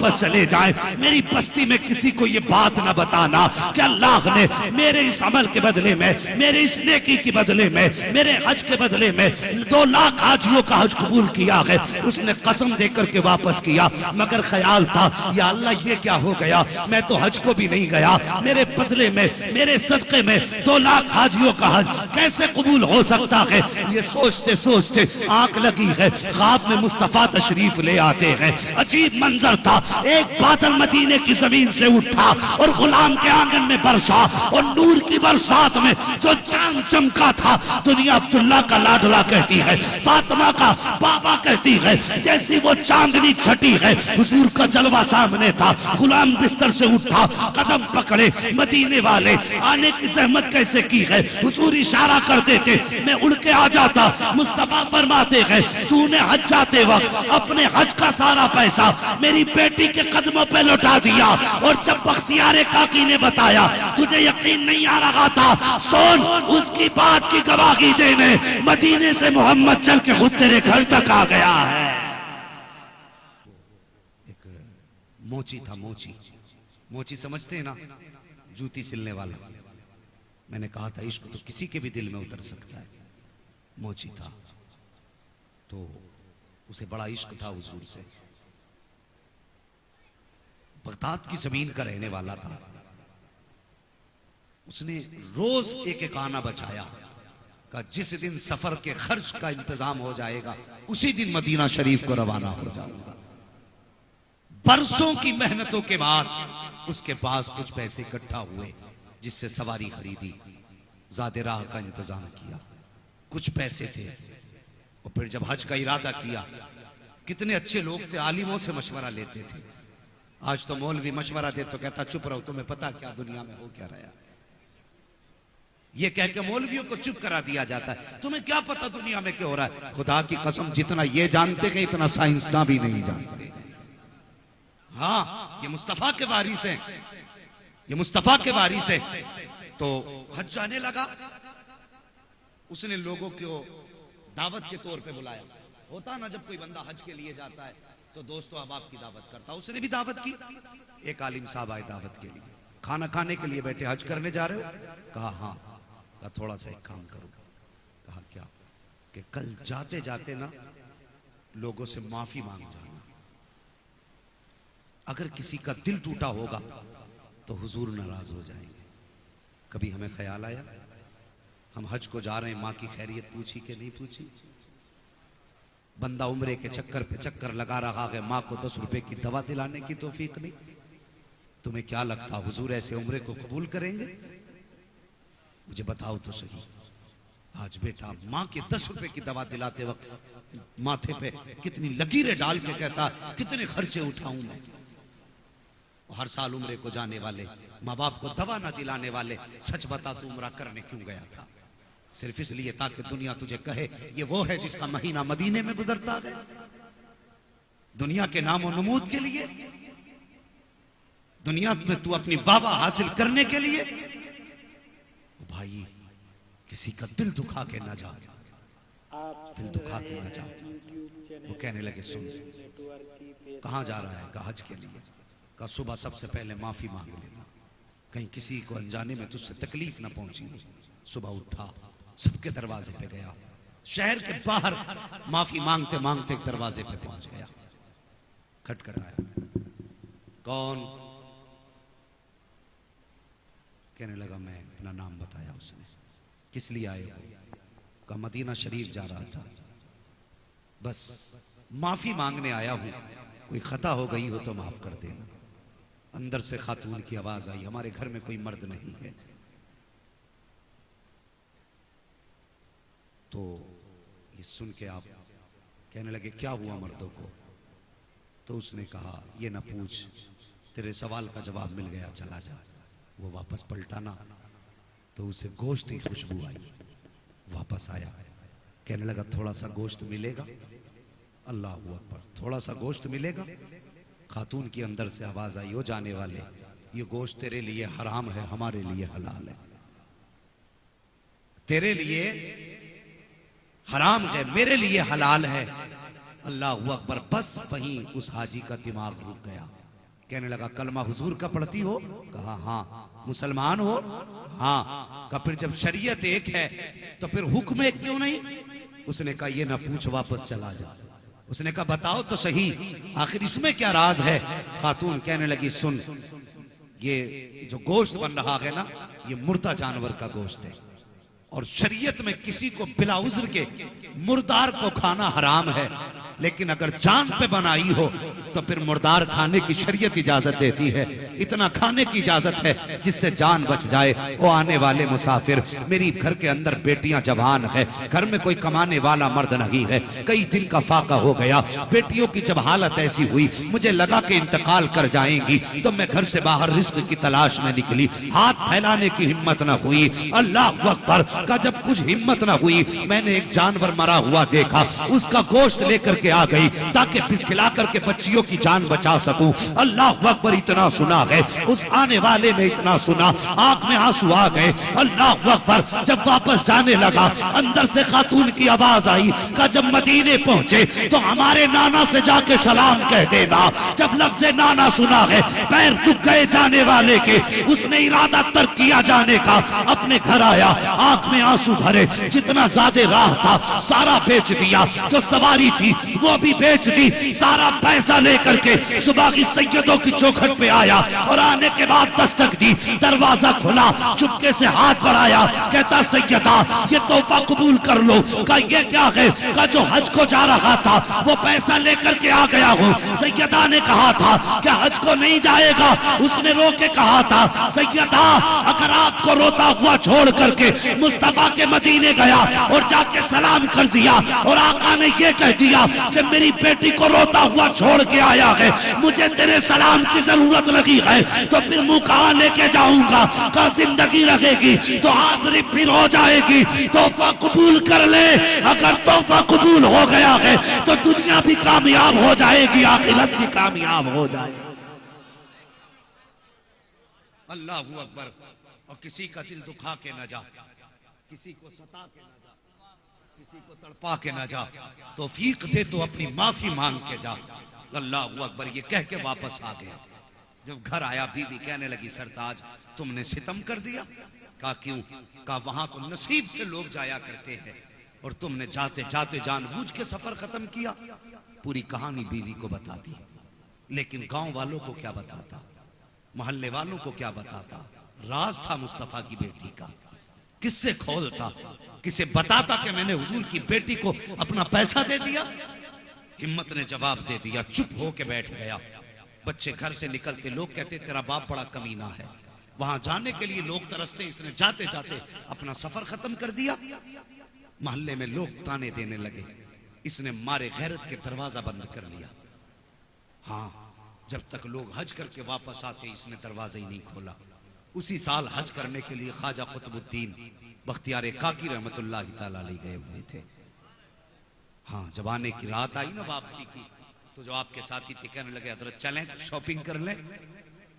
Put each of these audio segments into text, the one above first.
वापस चले जाएं, मेरी बस्ती में किसी को ये बात ना बताना कि अल्लाह ने मेरे इस अमल के बदले में, मेरे इस नेकी के बदले में, मेरे हज के बदले में 2 लाख हाजियों का हज कबूल किया है। उसने कसम देकर के वापस किया, मगर ख्याल था या अल्लाह ये क्या हो गया, मैं तो हज को भी नहीं गया, मेरे बदले में, मेरे सदके में 2 लाख हाजियों का हज कैसे कबूल हो सकता है। ये सोचते सोचते आंख लगी है, ख्वाब में मुस्तफा तशरीफ ले आते हैं। अजीब मंजर था, एक बादल मदीने की जमीन से उठा और गुलाम के आंगन में बरसा, और नूर की बरसात में जो चांद चमका था, दुनिया अब्दुल्ला का लाडला कहती है, फातिमा का बाबा कहती है, जैसी वो चांदनी छटी है, हुजूर का जलवा सामने था। गुलाम बिस्तर से उठा, कदम पकड़े, मदीने वाले आने की जहमत कैसे की है, हुजूर इशारा कर देते, मैं उड़ के आ जाता। मुस्तफा फरमाते हैं, तूने हज जाते वक्त अपने हज का सारा पैसा मेरी बेटी के कदमों पे लौटा दिया, और जब बख्तियार काकी ने बताया तुझे यकीन नहीं आ रहा था, सोन उसकी बात की गवाही देने मदीने से मोहम्मद चल के खुद तेरे घर तक आ गया है। एक मोची था, मोची समझते हैं ना, जूती सिलने वाला। मैंने कहा था इश्क तो किसी के भी दिल में उतर सकता है। मोची था तो उसे बड़ा इश्क था हुजूर से। बगदाद की जमीन का रहने वाला था। उसने रोज एक एक आना बचाया का जिस दिन सफर के खर्च का इंतजाम हो जाएगा उसी दिन मदीना शरीफ को रवाना हो जाऊंगा। बरसों की मेहनतों के बाद उसके पास कुछ पैसे इकट्ठा हुए, जिससे सवारी खरीदी, ज़ादे राह का इंतजाम किया, कुछ पैसे थे। और फिर जब हज का इरादा किया, कितने अच्छे लोग थे, आलिमों से मशवरा लेते थे। आज तो मौलवी मशवरा दे तो कहता चुप रहो, तुम्हें पता क्या दुनिया में हो क्या रहा। ये कह के मौलवियों को चुप करा दिया जाता है, तुम्हें क्या पता दुनिया में क्या हो रहा है। खुदा की कसम, जितना ये जानते हैं इतना साइंसदान भी नहीं जानते। हाँ, ये मुस्तफा के वारिस हैं, ये मुस्तफा के वारिस हैं। तो हज जाने लगा, उसने लोगों को दावत के तौर पे बुलाया। होता ना जब कोई बंदा हज के लिए जाता है तो दोस्तों अहबाब की दावत करता, उसने भी दावत की। एक आलिम साहब आए दावत के लिए, खाना खाने के लिए बैठे, हज करने जा रहे हो? कहा हाँ। कहा थोड़ा सा एक काम करो। कहा क्या? कि कल जाते जाते ना लोगों से माफी मांग जाना, अगर किसी का दिल टूटा होगा तो हुजूर नाराज हो जाएंगे। कभी हमें ख्याल आया हम हज को जा रहे हैं, माँ की खैरियत पूछी कि नहीं पूछी? बंदा उम्रे के चक्कर पे चक्कर लगा रहा है, माँ को 10 रुपए की दवा दिलाने की तौफीक नहीं। तुम्हें क्या लगता हुजूर ऐसे उम्रे को कबूल करेंगे? मुझे बताओ तो सही। आज बेटा माँ के 10 रुपए की दवा दिलाते वक्त माथे पे कितनी लकीरें डाल के कहता कितने खर्चे उठाऊं मैं। हर साल उम्रे को जाने वाले, माँ बाप को दवा ना दिलाने वाले, सच बता तू उम्रा करने क्यों गया था? सिर्फ इसलिए ताकि दुनिया तुझे कहे ये वो है जिसका महीना मदीने में गुजरता है। दुनिया के नामो नमूद के लिए, दुनिया में तू अपनी वाहवाह हासिल करने के लिए। भाई किसी का दिल दुखा के ना जा, दिल दुखा के ना जा। वो कहने लगे सुन कहां जा रहा है? कहा हज के लिए। कहा सुबह सबसे पहले माफी मांग लेना, कहीं किसी को अनजाने में तुझसे तकलीफ ना पहुंची। सुबह उठा, सबके दरवाजे पे गया, शहर के बाहर माफी मांगते मांगते एक दरवाजे पे पहुंच गया। खटखटाया, कौन? कहने लगा मैं। अपना नाम बताया उसने। किस लिए आए हो? कहा मदीना शरीफ जा रहा था, बस माफी मांगने आया हूं, कोई खता हो गई हो तो माफ कर देना। अंदर से खातून की आवाज आई, हमारे घर में कोई मर्द नहीं है। तो ये सुन के आप कहने लगे क्या हुआ मर्दों को? तो उसने कहा ये ना पूछ, तेरे सवाल का जवाब मिल गया, चला जा। वो वापस पलटा ना तो उसे गोश्त की खुशबू आई। वापस आया, कहने लगा थोड़ा सा गोश्त मिलेगा? अल्लाह अकबर, थोड़ा सा गोश्त मिलेगा? खातून की अंदर से आवाज आई, हो जाने वाले, ये गोश्त तेरे लिए हराम है, हमारे लिए हलाल है। तेरे लिए हराम है, मेरे लिए हलाल है। अल्लाह अकबर। बस वहीं उस हाजी का दिमाग रुक गया। कहने लगा कलमा हुजूर का पढ़ती हो? कहा हाँ। मुसलमान हो? हाँ। कहा फिर जब शरीयत एक है तो फिर हुक्म एक क्यों नहीं? उसने कहा ये ना पूछ, वापस चला जा। उसने कहा बताओ तो सही, आखिर इसमें क्या राज है? खातून कहने लगी सुन, ये जो गोश्त बन रहा है ना, ये मुर्दा जानवर का गोश्त है, और शरीयत में किसी को बिला उज्र के मुर्दार को खाना हराम है, लेकिन अगर जान पे बनाई हो तो फिर मुर्दार खाने की शरीयत इजाजत देती है। इतना खाने की इजाजत है जिससे जान बच जाए। वो आने वाले मुसाफिर, मेरी घर के अंदर बेटियां जवान है, घर में कोई कमाने वाला मर्द नहीं है, कई दिन का फाका हो गया। बेटियों की जब हालत ऐसी हुई, मुझे लगा कि इंतकाल कर जाएंगी, तो मैं घर से बाहर रिस्क की तलाश में निकली। हाथ फैलाने की हिम्मत न हुई। अल्लाह अकबर का जब कुछ हिम्मत न हुई, मैंने एक जानवर मरा हुआ देखा, उसका गोश्त लेकर के आ गई ताकि खिला करके बच्चियों की जान बचा सकूं। अल्लाह अकबर इतना सुना है, उस आने वाले ने इतना सुना, आंख में आंसू आ गए। अल्लाह अकबर जब वापस जाने लगा, अंदर से खातून की आवाज आई का जब मदीने पहुंचे तो हमारे नाना से जाके सलाम कह देना। जब लफ्ज़ नाना सुना है, पैर रुक गए जाने वाले के। उसने इरादा तर्क किया जाने का, अपने घर आया, आंख में आंसू भरे, जितना ज्यादा राह था सारा बेच दिया, जो सवारी थी वो भी बेच दी, सारा पैसा लेकर के सुबह की सैयदों की चौखट पे आया, और आने के बाद दस्तक दी, दरवाजा खुला, चुपके से हाथ बढ़ाया, कहता सैयदा ये तोहफा कबूल कर लो। का ये क्या है? का जो हज को जा रहा था वो पैसा लेकर के आ गया हूँ। सैयदा ने कहा था क्या हज को नहीं जाएगा? उसने रो के कहा था सैयदा अगर आपको रोता हुआ छोड़ करके मुस्तफा के मदीने गया और जाके सलाम कर दिया, और आका ने ये कह दिया कि मेरी बेटी को रोता हुआ छोड़ के आया है, मुझे तेरे सलाम की जरूरत लगी है, तो फिर मुंह कहां लेके जाऊंगा? का जिंदगी रहेगी तो हाजिरी फिर हो जाएगी। तोहफा कबूल कर ले, अगर तोहफा कबूल हो गया है तो दुनिया भी कामयाब हो जाएगी, आखिरत भी कामयाब हो जाएगी। अल्लाह अकबर। और किसी का दिल दुखा के न जा, किसी को सता के न जा, किसी को तड़पा के न जा, तौफीक दे तो अपनी माफी मांग के जा। अल्लाह अकबर ये कह के वापस आ गया। जब घर आया बीवी कहने लगी सरताज तुमने सितम कर दिया। कहा क्यों? कहा वहां तो नसीब से लोग जाया करते हैं और तुमने जाते जाते जानबूझ के सफर खत्म किया। पूरी कहानी बीवी को बता दी, लेकिन गांव वालों को क्या बताता, मोहल्ले वालों को क्या बताता? राज था मुस्तफा की बेटी का, किससे खोलता, किसे बताता कि मैंने हुजूर की बेटी को अपना पैसा दे दिया? हिम्मत ने जवाब दे दिया, चुप होके बैठ गया। बच्चे घर से निकलते, लोग कहते तेरा बाप बड़ा कमीना है। वहां जाने के लिए लोग तरसते, इसने जाते जाते अपना सफर खत्म कर दिया। मोहल्ले में लोग ताने देने लगे, इसने मारे गैरत के दरवाजा बंद कर लिया। हाँ, जब तक लोग हज करके वापस आते इसने दरवाजा ही नहीं खोला। उसी साल हज करने के लिए ख्वाजा कुतुबुद्दीन बख्तियार काकी रहमतुल्लाह तआला अलैह गए हुए थे। हाँ, जब आने की रात आई ना वापसी की, तो जो आपके साथी थे कहने लगे हजरत चलें शॉपिंग कर लें,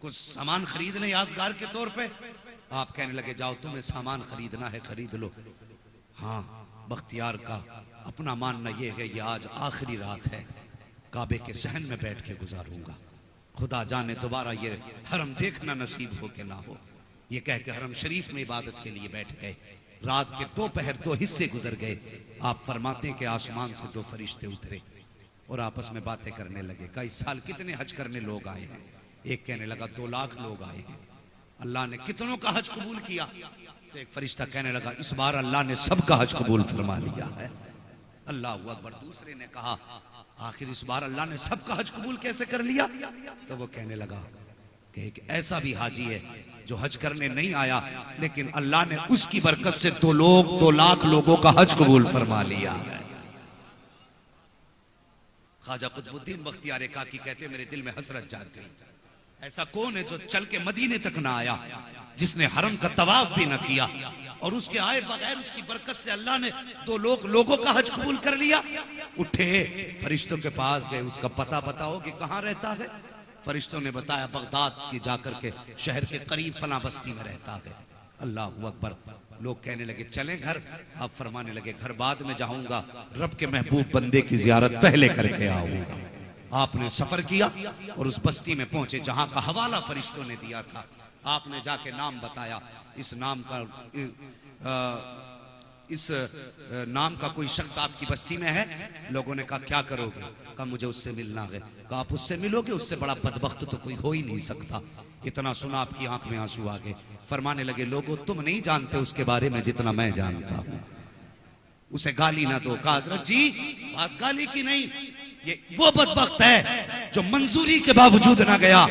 कुछ सामान खरीद लें यादगार के तौर पे। आप कहने लगे जाओ तुम्हें सामान खरीदना है खरीद लो। हाँ, बख्तियार का अपना मानना यह है ये आज आखिरी रात है, काबे के सहन में बैठ के गुजारूंगा, खुदा जाने दोबारा ये हरम देखना नसीब हो के ना हो। ये कह के हरम शरीफ में इबादत के लिए बैठ गए। रात के दोपहर 2 हिस्से गुजर गए। आप फरमाते हैं कि आसमान से 2 फरिश्ते उतरे और आपस में बातें करने लगे। कहा इस साल कितने हज करने लोग आए हैं? एक कहने लगा 2 लाख लोग आए हैं। अल्लाह ने कितनों का हज कबूल किया? तो एक फरिश्ता कहने लगा इस बार अल्लाह ने सबका हज कबूल फरमा लिया है। अल्लाह अकबर। दूसरे ने कहा आखिर इस बार अल्लाह ने सबका हज कबूल कैसे कर लिया? तो वो कहने लगा कि एक ऐसा भी हाजी है जो हज करने नहीं आया, लेकिन अल्लाह ने उसकी बरकत से 2 लाख लोगों का हज कबूल फरमा लिया। ख्वाजा कुतुबुद्दीन बख्तियार काकी कहते मेरे दिल में हसरत जाग गई। ऐसा कौन है जो चल के मदीने तक ना आया, जिसने हरम का तवाफ भी ना किया, और उसके आए बगैर उसकी बरकत से अल्लाह ने 2 लोगों का हज कबूल कर लिया। उठे फरिश्तों के पास गए, उसका पता बताओ कि कहाँ रहता है? फरिश्तों ने बताया बगदाद की जाकर के शहर के करीब फला बस्ती में रहता है। अल्लाह अकबर। लोग कहने लगे चलें घर। आप फरमाने लगे घर बाद में जाऊंगा, रब के महबूब बंदे की जियारत पहले करके आऊंगा। आपने सफर किया और उस बस्ती में पहुंचे जहां का हवाला फरिश्तों ने दिया था। आपने जाके नाम बताया, इस नाम का इस नाम का कोई शख्स आपकी बस्ती में है। लोगों ने कहा क्या करोगे? कहा मुझे उससे मिलना है। कहा आप उससे मिलोगे? उससे बड़ा बदबख्त तो कोई हो ही नहीं सकता। इतना सुना आपकी आंख में आंसू आ गए। फरमाने लगे लोगों तुम नहीं जानते उसके बारे में जितना मैं जानता हूं। उसे गाली ना दो। कहा हजरत जी बात गाली की नहीं, ये वो बदबख्त है जो मंजूरी के बावजूद ना गया।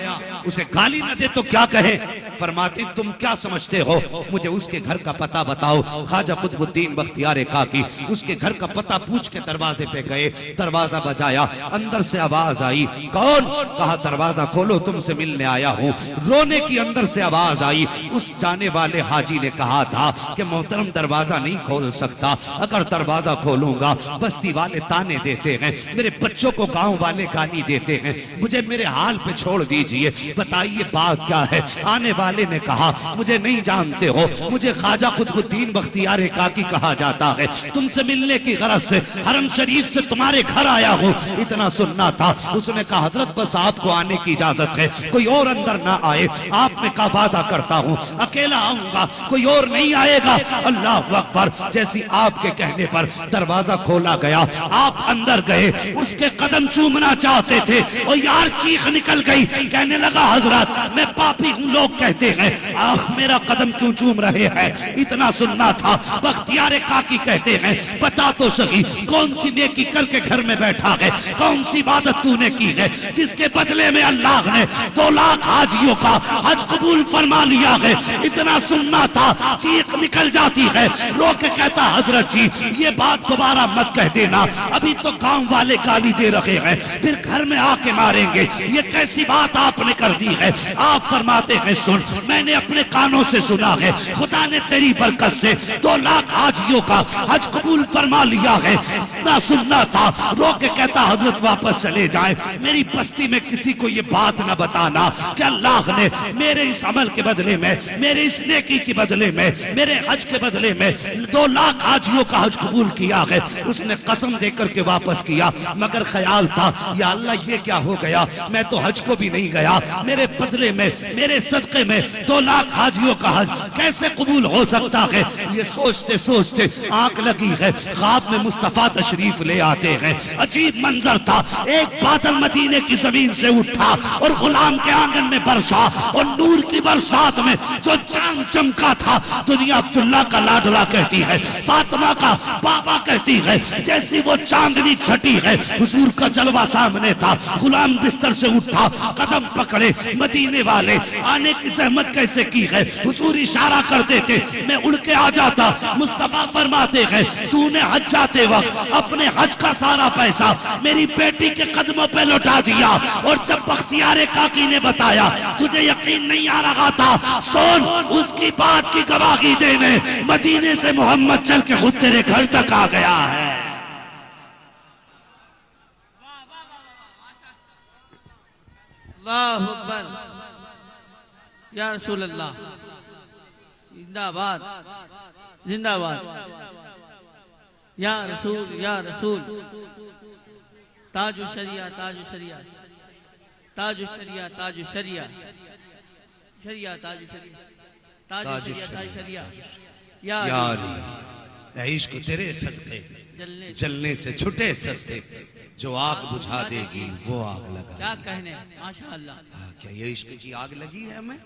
उसे गाली ना दे तो क्या कहे? फरमाते तुम क्या समझते हो, मुझे उसके घर का पता बताओ। ख्वाजा कुतुबुद्दीन बख्तियार काकी उसके घर का पता पूछ के दरवाजे पे गए। दरवाजा बजाया, अंदर से आवाज आई। कौन? कहा दरवाजा खोलो, तुमसे मिलने आया हूँ। रोने की अंदर से आवाज आई। उस जाने वाले हाजी ने कहा था कि मोहतरम दरवाजा नहीं खोल सकता, अगर दरवाजा खोलूंगा बस्ती वाले ताने देते हैं, मेरे बच्चों को गांव वाले गाली देते हैं, मुझे मेरे हाल पे छोड़ दीजिए, बताइए बात क्या है? आने वाले ने कहा मुझे नहीं जानते हो, मुझे ख्वाजा कुतुबुद्दीन बख्तियार काकी कहा जाता है, तुमसे मिलने की गरज से हरम शरीफ से तुम्हारे घर आया हूँ। इतना सुनना था। उसने कहा हजरत बस आपको आने की इजाजत है, कोई और अंदर ना आए। आपने कहा वादा करता हूँ अकेला आऊंगा, कोई और नहीं आएगा। अल्लाह अकबर। जैसी आपके कहने पर दरवाजा खोला गया, आप अंदर गए, उसके कदम चूमना चाहते थे और यार चीख निकल गई। कहने लगा हजरत मैं पापी हूँ, लोग कहते हैं आह मेरा कदम क्यों चूम रहे हैं। इतना सुनना था। बख्तियार काकी कहते हैं बता तो सही कौन सी नेकी करके घर में बैठा है, कौन सी इबादत तूने की है जिसके बदले में अल्लाह ने 2 लाख हाजियों का हज कबूल फरमा लिया है। इतना सुनना था। चीख निकल जाती है। रो के कहता हजरत जी ये बात दोबारा मत कह देना, अभी तो गांव वाले गाली दे रहे हैं, फिर घर में आके मारेंगे, ये कैसी बात आपने कर दी है। आप फरमाते हैं सुन, मैंने अपने कानों से सुना है, खुदा ने तेरी बरकत से 2 लाख हाजियों का हज कबूल फरमा लिया है। ना सुनना था। रो के कहता हजरत वापस चले जाए, मेरी बस्ती में किसी को ये बात ना बताना कि अल्लाह ने मेरे इस अमल के बदले में, मेरे इस नेकी के बदले में, मेरे हज के बदले में 2 लाख हाजियों का हज कबूल किया है। उसने कसम देकर के वापस किया, मगर ख्याल था या अल्लाह ये क्या हो गया, मैं तो हज को भी नहीं गया, मेरे बदले में, मेरे सदके में 2 लाख हाजियों का हज कैसे कबूल हो सकता है। ये सोचते सोचते आंख लगी है, ख्वाब में मुस्तफा तशरीफ ले आते हैं। अजीब मंजर था। एक बादल मदीने की जमीन से उठा और गुलाम के आंगन में बरसा और नूर की बरसात में जो चांद चमका था, दुनिया अब्दुल्ला का लाडला कहती है, फातिमा का बाबा कहती है, जैसी वो चांदनी छटी है हुजूर का जलवा सामने था। गुलाम बिस्तर से उठा, कदम पकड़े, मदीने वाले आने की जहमत कैसे की है। हुजूर इशारा कर देते, मैं उड़ के आ जाता। मुस्तफा फरमाते हैं तूने हज जाते वक्त अपने हज का सारा पैसा मेरी बेटी के कदमों पे लौटा दिया, और जब बख्तियार काकी ने बताया तुझे यकीन नहीं आ रहा था, सुन उसकी बात की गवाही देने मदीने से मोहम्मद चल के खुद तेरे घर तक आ गया है। अल्लाहु अकबर या रसूल अल्लाह, जिंदाबाद जिंदाबाद या रसूल ताजु शरिया ताजु शरिया ताजु शरिया ताजु शरिया शरिया ताजु शरिया ताजु शरिया ताजु शरिया यार इश्क तेरे सदके जलने से छुटे सस्ते, जो आग बुझा देगी वो आग लगा। क्या कहने माशाअल्लाह। क्या ये इश्क की आग लगी है हमें?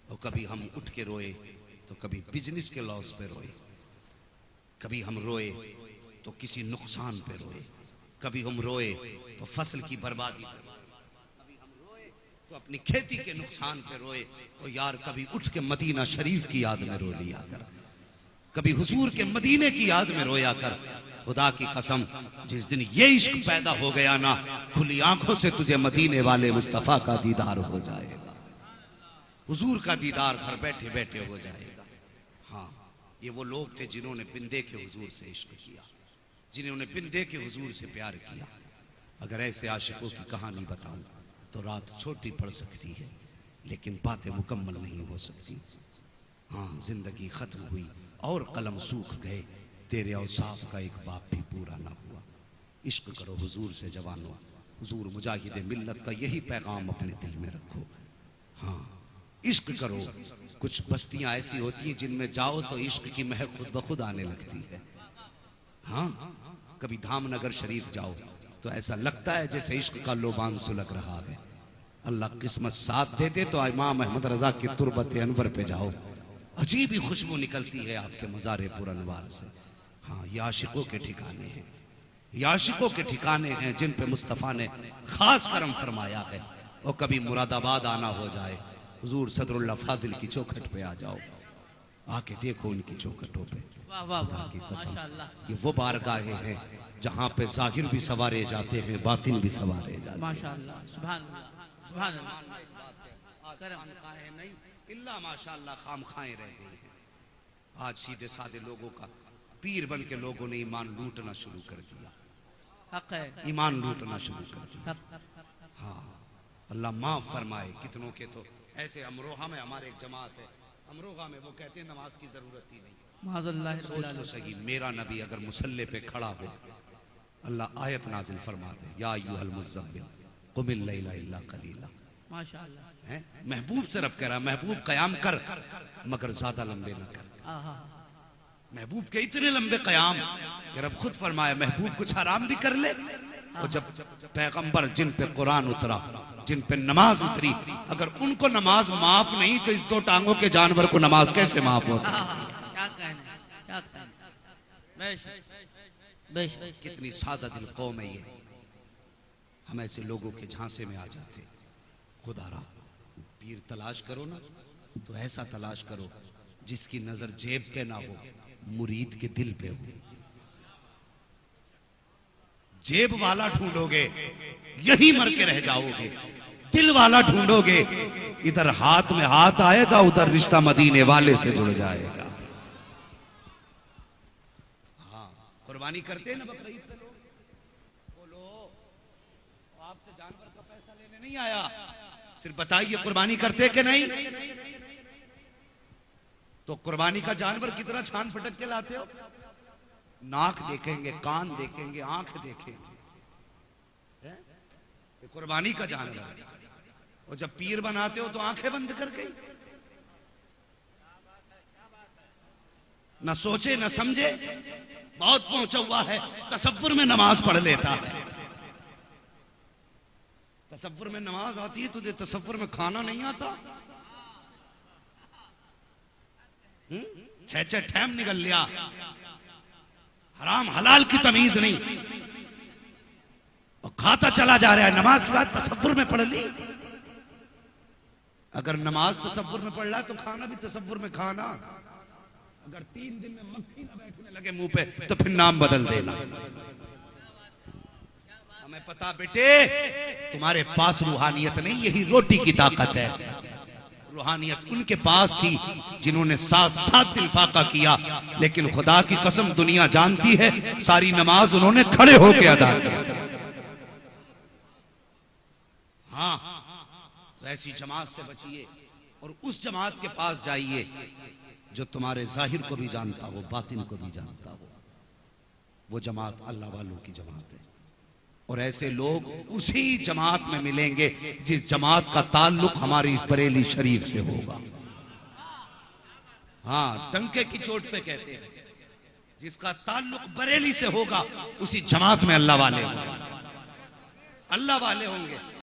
और कभी हम उठ के रोए तो कभी बिजनेस के लॉस पे रोए, कभी हम रोए तो किसी नुकसान पे रोए, कभी हम रोए तो फसल की बर्बादी पे, कभी हम रोए तो अपनी खेती के नुकसान पे रोए। और यार कभी उठ के मदीना शरीफ की याद में रो लिया कर, कभी हुजूर के मदीने की याद में रोया कर। खुदा की कसम जिस दिन ये इश्क पैदा हो गया ना, खुली आंखों से तुझे मदीने वाले मुस्तफा का दीदार हो जाएगा, हुजूर का दीदार घर बैठे बैठे हो जाएगा। हाँ ये वो लोग थे जिन्होंने बिंदे के हुजूर से इश्क किया, जिन्होंने बिंदे के हुजूर से प्यार किया। अगर ऐसे आशिकों की कहानी बताऊं तो रात छोटी पड़ सकती है, लेकिन बातें मुकम्मल नहीं हो सकती। हाँ जिंदगी खत्म हुई और कलम सूख गए, तेरे औसाफ का एक बाप भी पूरा ना हुआ। इश्क करो हुजूर से जवानों, हुजूर मुजाहिद मिल्लत का यही पैगाम अपने दिल में रखो। हाँ, इश्क करो। कुछ बस्तियां ऐसी होती हैं जिनमें जाओ तो इश्क की महक खुद ब खुद आने लगती है। हाँ, कभी धामनगर शरीफ जाओ तो ऐसा लगता है जैसे इश्क का लोबान सुलग रहा है। अल्लाह किस्मत साथ दे दे तो इमाम अहमद रजा की तुरबत अनवर पे जाओ, अजीब ही खुशबू निकलती है आपके मज़ारे पुरअनवार से। हाँ, ये आशिकों के ठिकाने हैं, ये आशिकों के ठिकाने हैं जिन पे मुस्तफ़ा ने खास करम फरमाया है। और कभी मुरादाबाद आना हो जाए, हुजूर सदरुल्लाह फाजिल की चौखट पे आ जाओ, आके देखो उनकी चौखटों पे। खुदा की कसम, ये वो बारगाहें हैं जहाँ पे जाहिर भी सवारे जाते हैं, बातिन भी सवारे जाते हैं। माशाअल्लाह, सुभान अल्लाह, सुभान अल्लाह। नहीं इल्ला माशाअल्लाह खामखाएं रह गई हैं। आज सीधे साधे लोगों का पीर बन के लोगों ने ईमान लूटना शुरू कर दिया, हक है, ईमान लूटना शुरू कर दिया। हक। हाँ, अल्लाह माफ फरमाए। कितनों के तो ऐसे अमरोहा में हमारे एक जमात है, अमरोहा में वो कहते हैं नमाज की जरूरत ही नहीं। माज़अल्लाह। सोच तो सही, मेरा नबी अगर मुसल्ले पे खड़ा हो, अल्लाह आयत नाजिल फरमा दे, या अय्युहल मुज़्ज़म्मिल कुमिल लैला इल्ला कलीला। माशाअल्लाह। हैं? महबूब से रब कह रहा, महबूब कयाम कर मगर ज्यादा लंबे न कर। आहा, महबूब के इतने लंबे कयाम कि रब खुद फरमाया महबूब कुछ हराम भी कर ले। और जब पैगंबर जिन पे कुरान उतरा, जिन पे नमाज उतरी, अगर उनको नमाज माफ नहीं तो इस दो टांगों के जानवर को नमाज कैसे माफ हो सकती? क्या कहना, क्या कहना। बेशक, बेशक। कितनी सादा दिल कौम है ये। हम ऐसे लोगों के झांसे में आ जाते। खुदारा पीर तलाश करो ना तो ऐसा तलाश करो जिसकी नजर जेब पे ना हो, मुरीद के दिल पे हो। जेब वाला ढूंढोगे यही मर के रह जाओगे, दिल वाला ढूंढोगे इधर हाथ में हाथ आएगा, उधर रिश्ता मदीने वाले से जुड़ जाएगा। हाँ, कुर्बानी करते हैं ना बकरीद पे लोग, बोलो आपसे जानवर का पैसा लेने नहीं आया, सिर्फ बताइए कुर्बानी करते कि नहीं? तो कुर्बानी का जानवर कितना छान फटक के लाते हो? नाक देखेंगे, कान देखेंगे, आंख देखेंगे, ये कुर्बानी का जानवर। और जब पीर बनाते हो तो आंखें बंद कर गई, न सोचे न समझे। बहुत पहुंचा हुआ है, तसव्वुर में नमाज पढ़ लेता है। तसव्वुर में नमाज आती है, तुझे तसव्वुर में खाना नहीं आता? छह छह ठैम निकल लिया, हराम हलाल की तमीज नहीं, और खाता चला जा रहा है। नमाज के बाद तसव्वुर में पढ़ ली। अगर नमाज तसव्वुर में पढ़ रहा है तो खाना भी तसव्वुर में खाना। अगर 3 दिन में मक्खी ना बैठने लगे मुंह पे तो फिर नाम बदल देना। हमें पता बेटे तुम्हारे पास रूहानियत नहीं, यही रोटी की ताकत है। रूहानियत उनके पास थी जिन्होंने 7 दिन फाका किया, लेकिन खुदा की कसम दुनिया जानती है सारी नमाज उन्होंने खड़े होकर अदा की। हाँ, तो ऐसी जमात से बचिए और उस जमात के पास जाइए जो तुम्हारे जाहिर को भी जानता हो, बातिन को भी जानता हो। वो जमात अल्लाह वालों की जमात है। और ऐसे लोग उसी जमात में मिलेंगे जिस जमात का ताल्लुक हमारी बरेली शरीफ से होगा। हाँ, टंके की चोट पे कहते हैं, जिसका ताल्लुक बरेली से होगा उसी जमात में अल्लाह वाले होंगे। अल्लाह वाले होंगे।